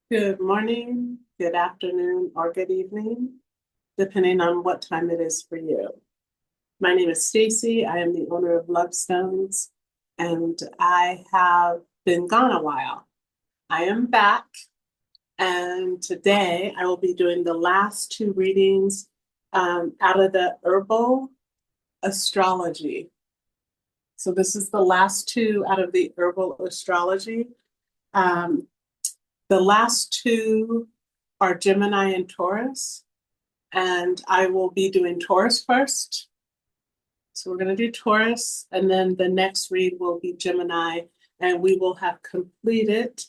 Good morning, good afternoon, or good evening, depending on what time it is for you. My name is Stacy. I am the owner of Love Stones, and I have been gone a while. I am back, and today I will be doing the last two readings out of the herbal astrology. So this is the last two out of the herbal astrology. Um, the last two are Gemini and Taurus, and I will be doing Taurus first. So we're going to do Taurus, and then the next read will be Gemini, and we will have completed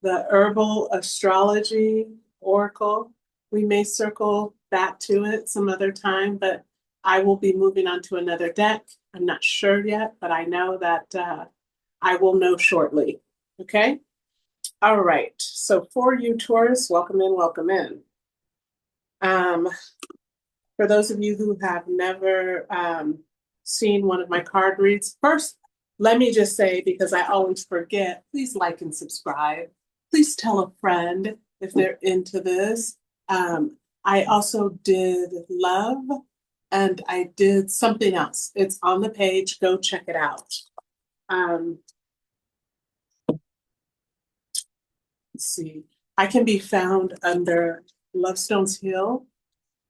the herbal astrology oracle. We may circle back to it some other time, but I will be moving on to another deck. I'm not sure yet, but I know that I will know shortly. Okay? All right. So for you, Taurus, welcome in, welcome in. For those of you who have never seen one of my card reads, first, let me just say, because I always forget, please like and subscribe. Please tell a friend if they're into this. I also did love and I did something else. It's on the page. Go check it out. Let's see. I can be found under Lovestone's Hill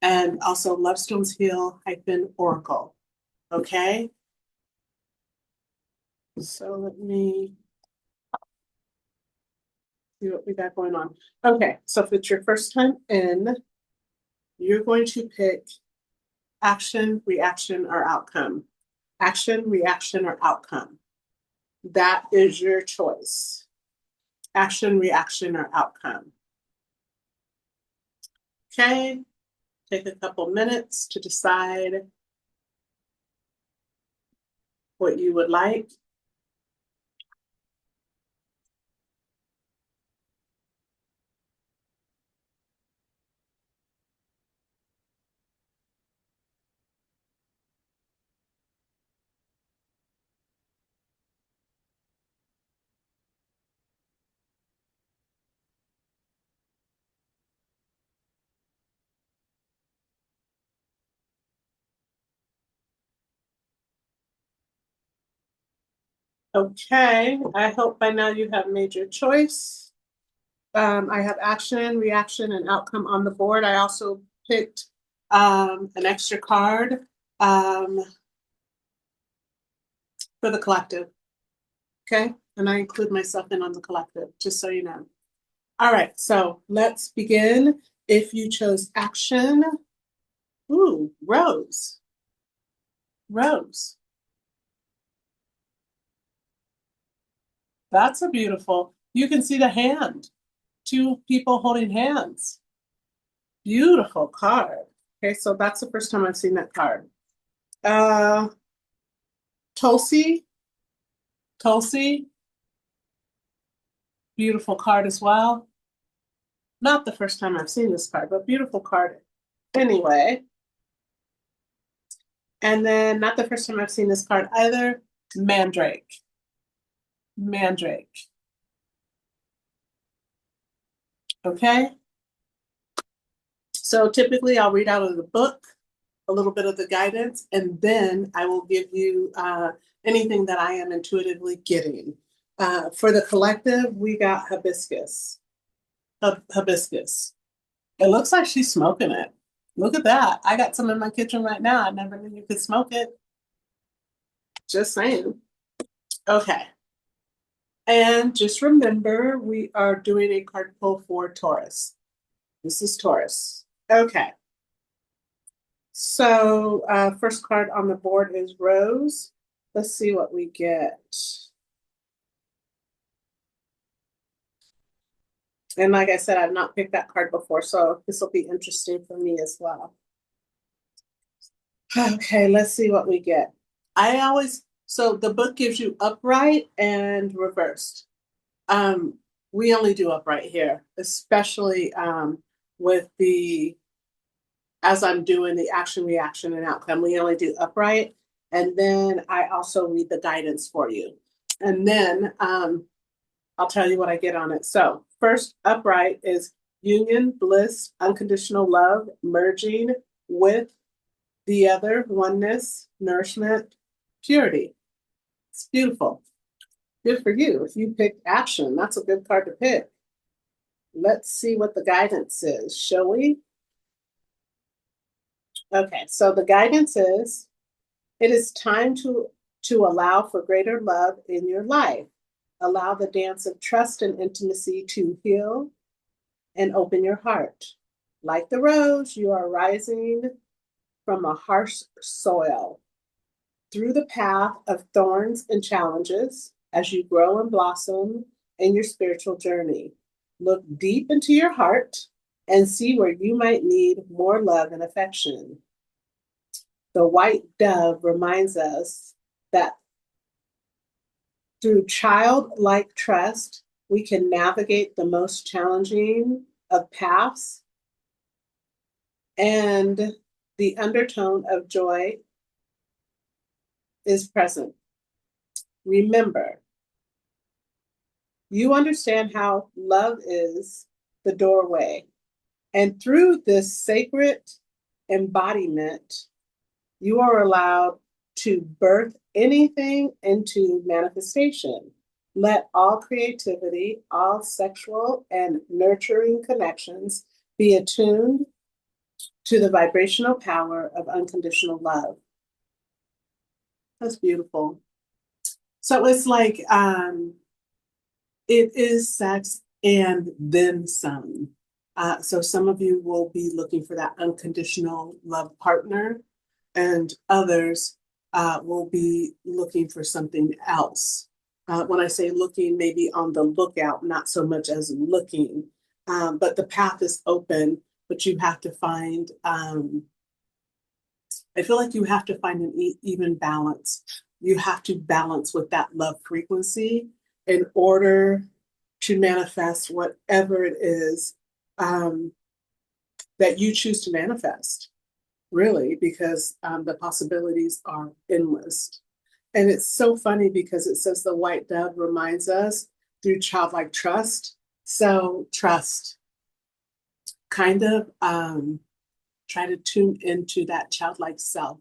and also Lovestone's Hill-Oracle. Okay. So let me see what we got going on. Okay. So if it's your first time in, you're going to pick action, reaction, or outcome. Action, reaction, or outcome. That is your choice. Action, reaction, or outcome. Okay. Take a couple minutes to decide what you would like. Okay, I hope by now you have made your choice. I have action, reaction, and outcome on the board. I also picked an extra card for the collective. Okay, and I include myself in on the collective, just so you know. All right, so let's begin. If you chose action, ooh, rose, rose. That's a beautiful, you can see the hand, two people holding hands. Beautiful card. Okay, so that's the first time I've seen that card. Uh, Tulsi, Tulsi, beautiful card as well. Not the first time I've seen this card, but beautiful card anyway. And then not the first time I've seen this card either. Mandrake. Mandrake. Okay. So typically I'll read out of the book a little bit of the guidance, and then I will give you anything that I am intuitively getting. For the collective, we got hibiscus. Hibiscus. It looks like she's smoking it. Look at that. I got some in my kitchen right now. I never knew you could smoke it. Just saying. Okay. And just remember, we are doing a card pull for Taurus. This is Taurus. Okay. So first card on the board is Rose. Let's see what we get. And like I said, I've not picked that card before, so this will be interesting for me as well. Okay, let's see what we get. So the book gives you upright and reversed. We only do upright here, especially with as I'm doing the action, reaction, and outcome, we only do upright. And then I also read the guidance for you. And then I'll tell you what I get on it. So first upright is union, bliss, unconditional love, merging with the other, oneness, nourishment, purity. It's beautiful. Good for you. If you picked action, that's a good card to pick. Let's see what the guidance is, shall we? Okay, so the guidance is, it is time to allow for greater love in your life. Allow the dance of trust and intimacy to heal and open your heart. Like the rose, you are rising from a harsh soil through the path of thorns and challenges as you grow and blossom in your spiritual journey. Look deep into your heart and see where you might need more love and affection. The white dove reminds us that through childlike trust, we can navigate the most challenging of paths, and the undertone of joy is present. Remember, you understand how love is the doorway, and through this sacred embodiment, you are allowed to birth anything into manifestation. Let all creativity, all sexual and nurturing connections be attuned to the vibrational power of unconditional love. That's beautiful. So it's like it is sex and then some. So some of you will be looking for that unconditional love partner, and others will be looking for something else. When I say looking, maybe on the lookout, not so much as looking, but the path is open, but you have to find, I feel like you have to find an even balance. You have to balance with that love frequency in order to manifest whatever it is that you choose to manifest, really, because the possibilities are endless. And it's so funny because it says the white dove reminds us through childlike trust. So trust, kind of try to tune into that childlike self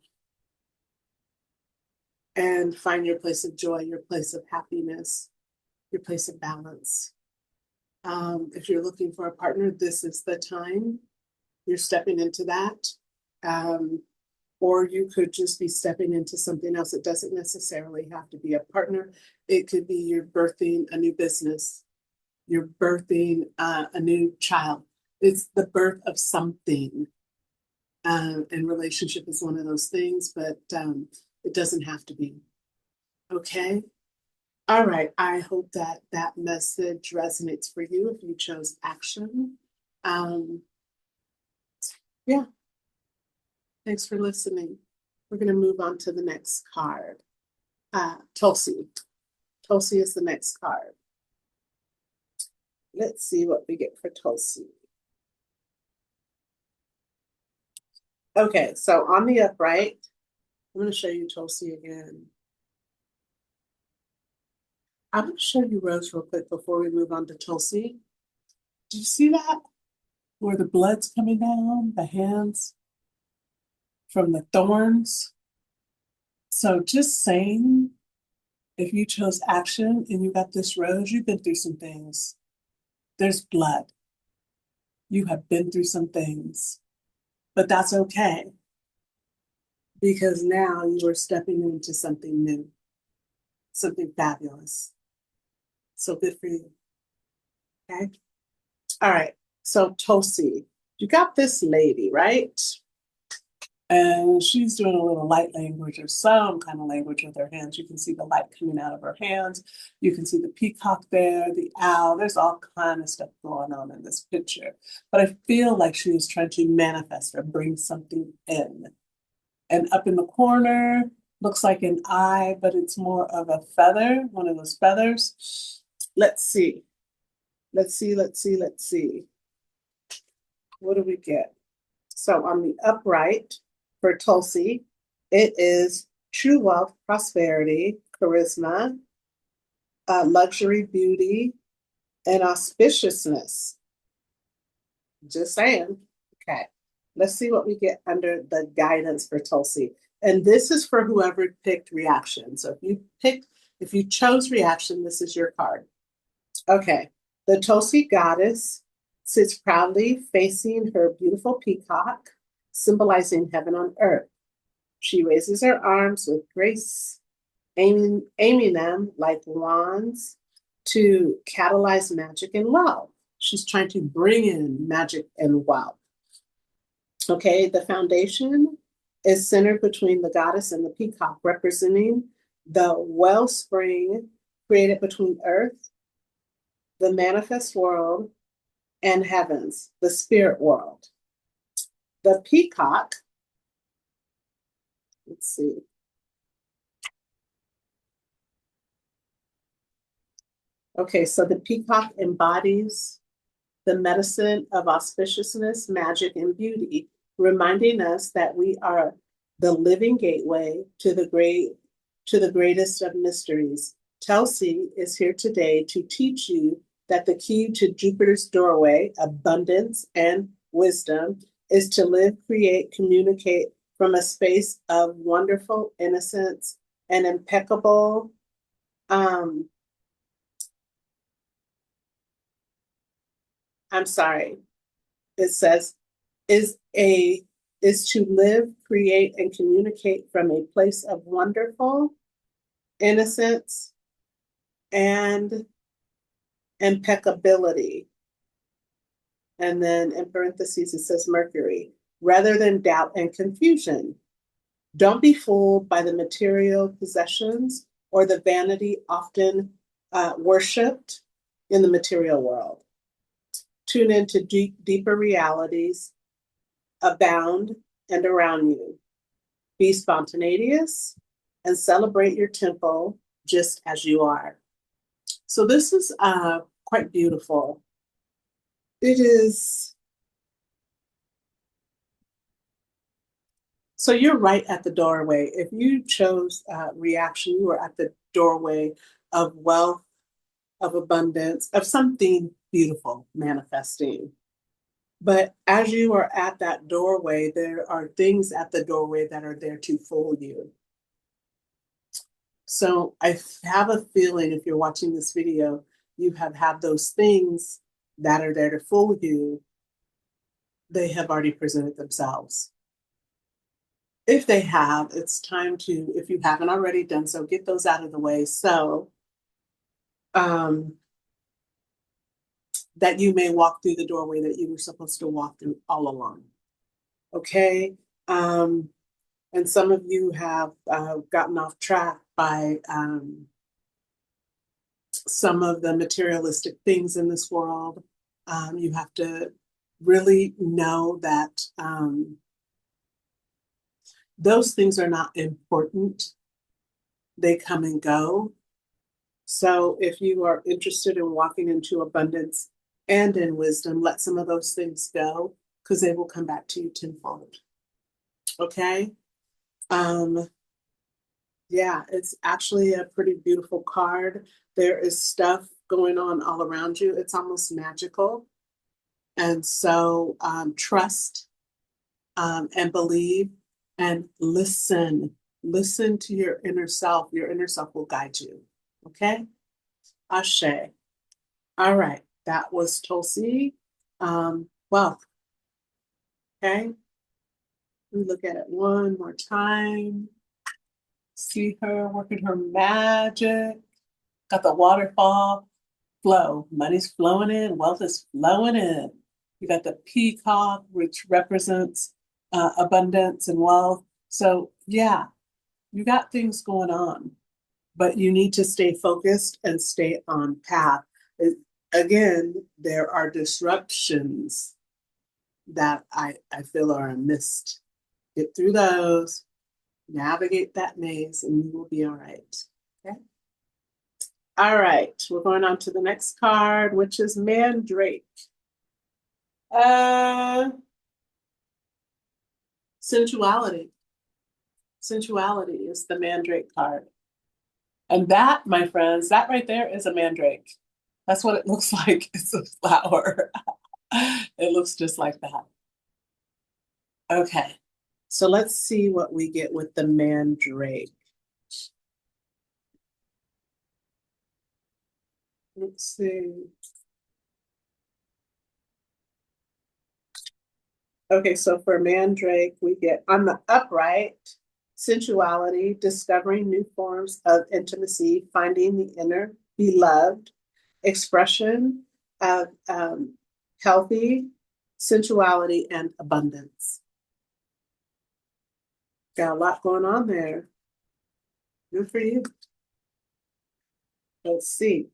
and find your place of joy, your place of happiness, your place of balance. If you're looking for a partner, this is the time you're stepping into that. Or you could just be stepping into something else. It doesn't necessarily have to be a partner. It could be you're birthing a new business. You're birthing a new child. It's the birth of something. And relationship is one of those things, but it doesn't have to be. Okay? All right. I hope that that message resonates for you if you chose action. Yeah. Thanks for listening. We're going to move on to the next card. Tulsi. Tulsi is the next card. Let's see what we get for Tulsi. Okay, so on the upright, I'm going to show you Tulsi again. I'm going to show you Rose real quick before we move on to Tulsi. Do you see that? Where the blood's coming down, the hands from the thorns. So just saying, if you chose action and you got this rose, you've been through some things. There's blood. You have been through some things, but that's okay. Because now you are stepping into something new, something fabulous. So good for you. Okay. All right. So Tulsi, you got this lady, right? And she's doing a little light language or some kind of language with her hands. You can see the light coming out of her hands. You can see the peacock there, the owl. There's all kind of stuff going on in this picture. But I feel like she is trying to manifest or bring something in. And up in the corner, looks like an eye, but it's more of a feather, one of those feathers. Let's see. Let's see. What do we get? So on the upright for Tulsi, it is true wealth, prosperity, charisma, luxury, beauty, and auspiciousness. Just saying. Okay. Let's see what we get under the guidance for Tulsi. And this is for whoever picked reaction. So if you chose reaction, this is your card. Okay. The Tulsi goddess sits proudly facing her beautiful peacock, symbolizing heaven on earth. She raises her arms with grace, aiming them like wands to catalyze magic and wealth. She's trying to bring in magic and wealth. Okay, the foundation is centered between the goddess and the peacock, representing the wellspring created between earth, the manifest world, and heavens, the spirit world. The peacock, let's see. Okay, so the peacock embodies the medicine of auspiciousness, magic, and beauty, reminding us that we are the living gateway to the greatest of mysteries. Tulsi is here today to teach you that the key to Jupiter's doorway, abundance and wisdom, is to live, create, communicate from a space of wonderful innocence and impeccable I'm sorry. It says is to live, create, and communicate from a place of wonderful innocence and impeccability. And then in parentheses, it says Mercury, rather than doubt and confusion. Don't be fooled by the material possessions or the vanity often worshipped in the material world. Tune into deeper realities abound and around you. Be spontaneous and celebrate your temple just as you are. So this is quite beautiful. It is. So you're right at the doorway. If you chose reaction, you were at the doorway of wealth, of abundance, of something beautiful manifesting. But as you are at that doorway, there are things at the doorway that are there to fool you. So I have a feeling if you're watching this video, you have had those things that are there to fool you. They have already presented themselves. If they have, it's time to, if you haven't already done so, get those out of the way so that you may walk through the doorway that you were supposed to walk through all along. Okay? And some of you have gotten off track by some of the materialistic things in this world. You have to really know that those things are not important. They come and go. So if you are interested in walking into abundance and in wisdom, let some of those things go because they will come back to you tenfold. Okay? Yeah, it's actually a pretty beautiful card. There is stuff going on all around you. It's almost magical. And so trust and believe and listen. Listen to your inner self. Your inner self will guide you. Okay? Ashe. All right. That was Tulsi. Wealth. Okay? Let me look at it one more time. See her working her magic. Got the waterfall flow. Money's flowing in. Wealth is flowing in. You got the peacock, which represents abundance and wealth. So yeah, you got things going on, but you need to stay focused and stay on path. Again, there are disruptions that I feel are a mist. Get through those, navigate that maze, and you will be all right. Okay. All right, we're going on to the next card, which is Mandrake. Sensuality. Sensuality is the Mandrake card. And that, my friends, that right there is a Mandrake. That's what it looks like. It's a flower. It looks just like that. Okay, so let's see what we get with the mandrake. Let's see. Okay, so for mandrake, we get on the upright, sensuality, discovering new forms of intimacy, finding the inner beloved, expression of healthy sensuality and abundance. Got a lot going on there. Good for you. Let's see.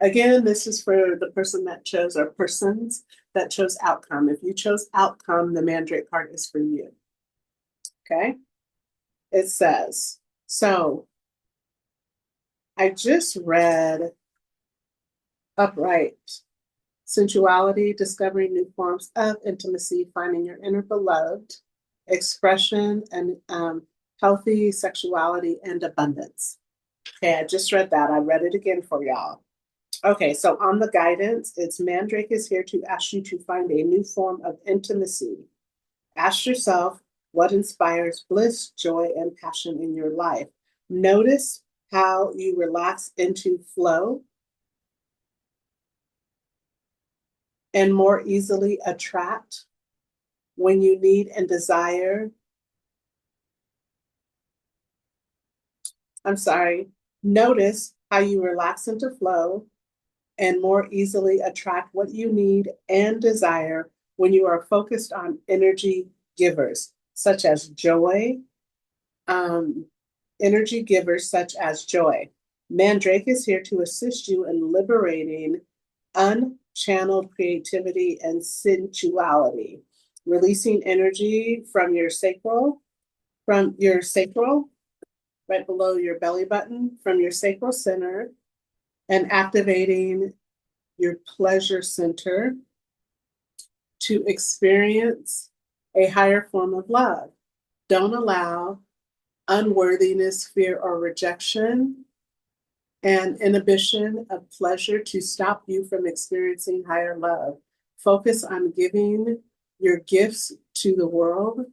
Again, this is for the person that chose, or persons that chose outcome. If you chose outcome, the mandrake card is for you. Okay? It says, so I just read upright sensuality, discovering new forms of intimacy, finding your inner beloved, expression, and healthy sexuality and abundance. Okay, I just read that. I read it again for y'all. Okay, so on the guidance, it's Mandrake is here to ask you to find a new form of intimacy. Ask yourself what inspires bliss, joy, and passion in your life. Notice how you relax into flow and more easily attract when you need and desire. Notice how you relax into flow and more easily attract what you need and desire when you are focused on energy givers, such as joy. Energy givers such as joy. Mandrake is here to assist you in liberating unchanneled creativity and sensuality, releasing energy from your sacral, right below your belly button, from your sacral center, and activating your pleasure center to experience a higher form of love. Don't allow unworthiness, fear, or rejection and inhibition of pleasure to stop you from experiencing higher love. Focus on giving your gifts to the world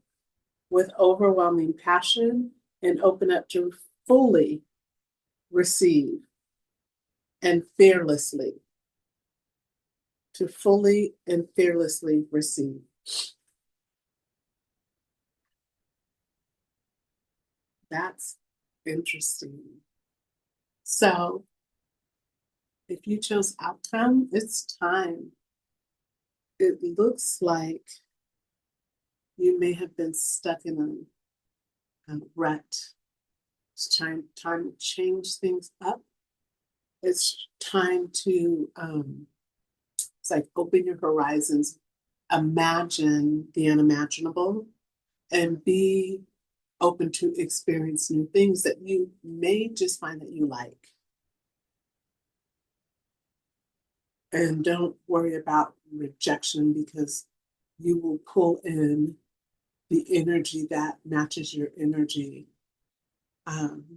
with overwhelming passion and open up to fully receive and fearlessly, to fully and fearlessly receive. That's interesting. So if you chose outcome, it's time. It looks like you may have been stuck in a rut. It's time to change things up. It's time to it's like open your horizons, imagine the unimaginable, and be open to experience new things that you may just find that you like. And don't worry about rejection, because you will pull in the energy that matches your energy.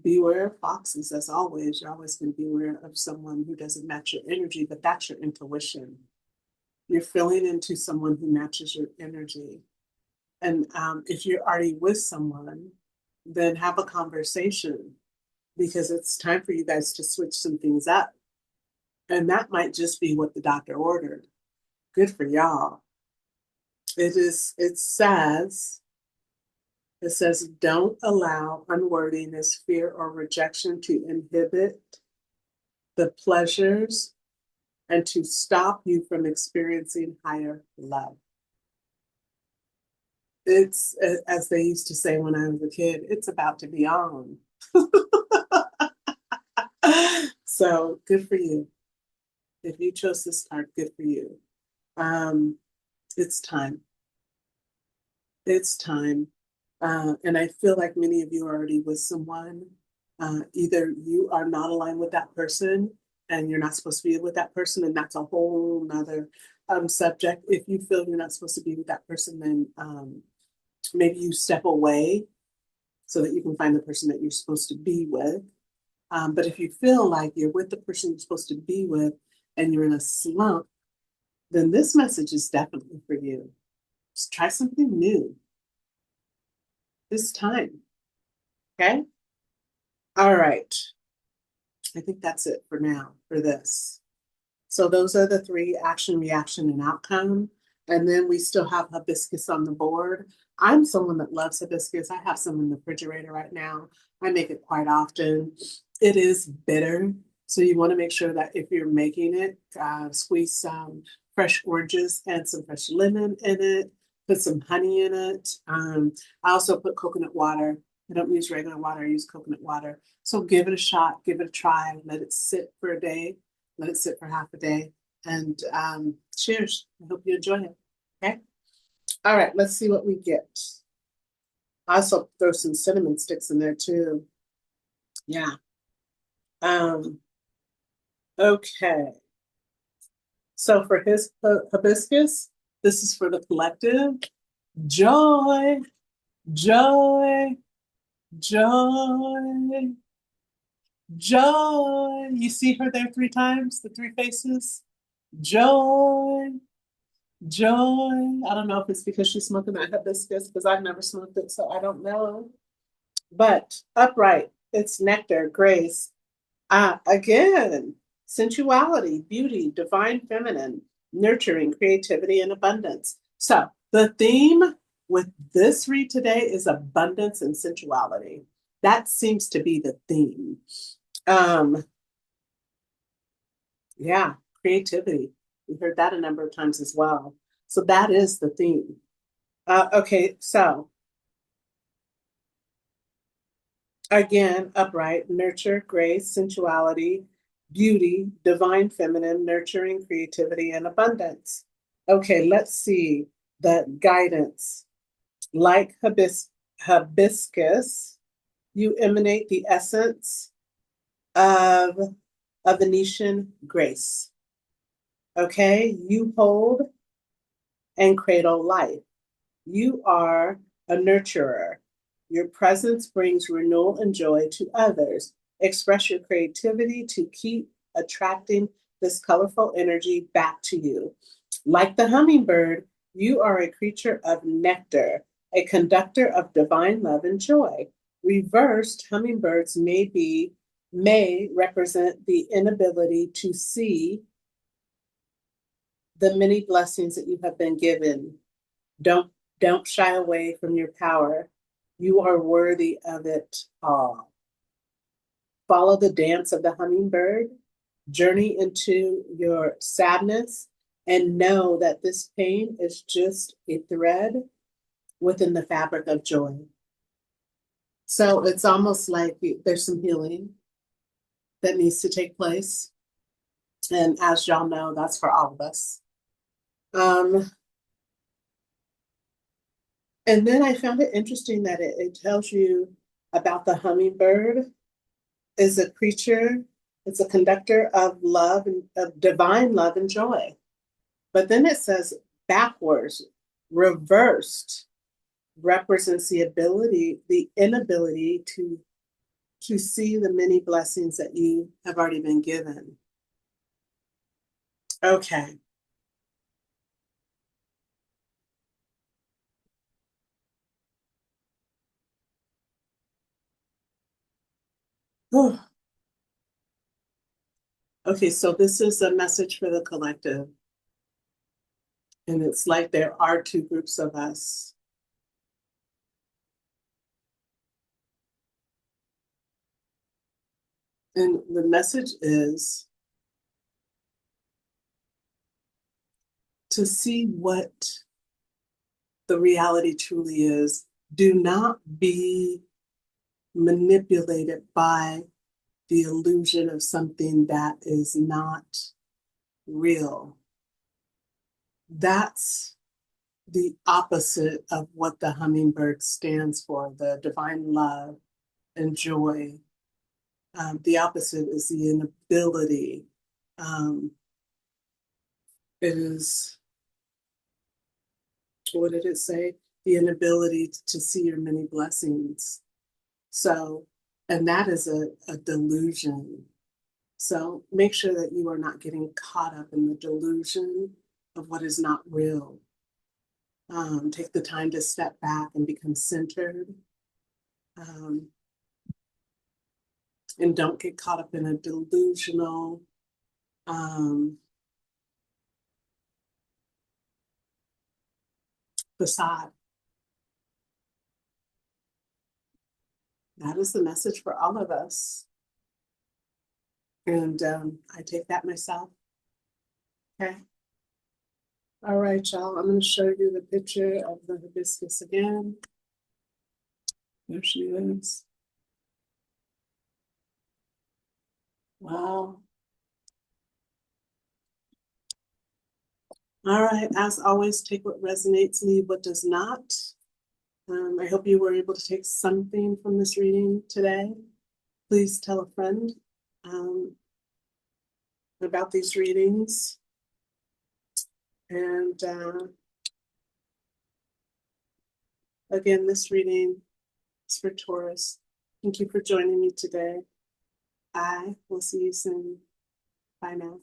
Beware of foxes, as always. You're always going to be aware of someone who doesn't match your energy, but that's your intuition. You're feeling into someone who matches your energy. And if you're already with someone, then have a conversation, because it's time for you guys to switch some things up. And that might just be what the doctor ordered. Good for y'all. It says, don't allow unworthiness, fear, or rejection to inhibit the pleasures and to stop you from experiencing higher love. It's, as they used to say when I was a kid, it's about to be on. So good for you. If you chose this card, good for you. It's time. It's time. And I feel like many of you are already with someone. Either you are not aligned with that person and you're not supposed to be with that person, and that's a whole nother subject. If you feel you're not supposed to be with that person, then maybe you step away so that you can find the person that you're supposed to be with. But if you feel like you're with the person you're supposed to be with, and you're in a slump, then this message is definitely for you. Just try something new this time. Okay? All right. I think that's it for now for this. So those are the three: action, reaction, and outcome. And then we still have hibiscus on the board. I'm someone that loves hibiscus. I have some in the refrigerator right now. I make it quite often. It is bitter. So you want to make sure that if you're making it, squeeze some fresh oranges and some fresh lemon in it. Put some honey in it. I also put coconut water. I don't use regular water. I use coconut water. So give it a shot. Give it a try. Let it sit for a day. Let it sit for half a day. And cheers. I hope you enjoy it. Okay. All right. Let's see what we get. I also throw some cinnamon sticks in there too. Yeah. Okay. So for his hibiscus, this is for the collective. Joy, joy, joy, joy. You see her there 3 times, the 3 faces? Joy, joy. I don't know if it's because she's smoking that hibiscus, because I've never smoked it, so I don't know. But upright, it's nectar, grace. Again, sensuality, beauty, divine feminine, nurturing, creativity, and abundance. So the theme with this read today is abundance and sensuality. That seems to be the theme. Yeah, creativity. We heard that a number of times as well. So that is the theme. Okay, so again, upright, nurture, grace, sensuality, beauty, divine feminine, nurturing, creativity, and abundance. Okay, let's see the guidance. Like hibiscus, you emanate the essence of a Venetian grace. Okay, you hold and cradle life. You are a nurturer. Your presence brings renewal and joy to others. Express your creativity to keep attracting this colorful energy back to you. Like the hummingbird, you are a creature of nectar, a conductor of divine love and joy. Reversed, hummingbirds may represent the inability to see the many blessings that you have been given. Don't shy away from your power. You are worthy of it all. Follow the dance of the hummingbird, journey into your sadness, and know that this pain is just a thread within the fabric of joy. So it's almost like there's some healing that needs to take place. And as y'all know, that's for all of us. And then I found it interesting that it tells you about the hummingbird is a creature, it's a conductor of love and of divine love and joy. But then it says backwards, reversed, represents the inability to see the many blessings that you have already been given. Okay. Okay, so this is a message for the collective. And it's like there are 2 groups of us. And the message is to see what the reality truly is. Do not be manipulated by the illusion of something that is not real. That's the opposite of what the hummingbird stands for, the divine love and joy. The opposite is the inability. It is, what did it say? The inability to see your many blessings. So, and that is a delusion. So make sure that you are not getting caught up in the delusion of what is not real. Take the time to step back and become centered. And don't get caught up in a delusional facade. That is the message for all of us. And I take that myself. Okay. All right, y'all. I'm going to show you the picture of the hibiscus again. There she is. Wow. All right. As always, take what resonates, leave what does not. I hope you were able to take something from this reading today. Please tell a friend about these readings. And again, this reading is for Taurus. Thank you for joining me today. I will see you soon. Bye now.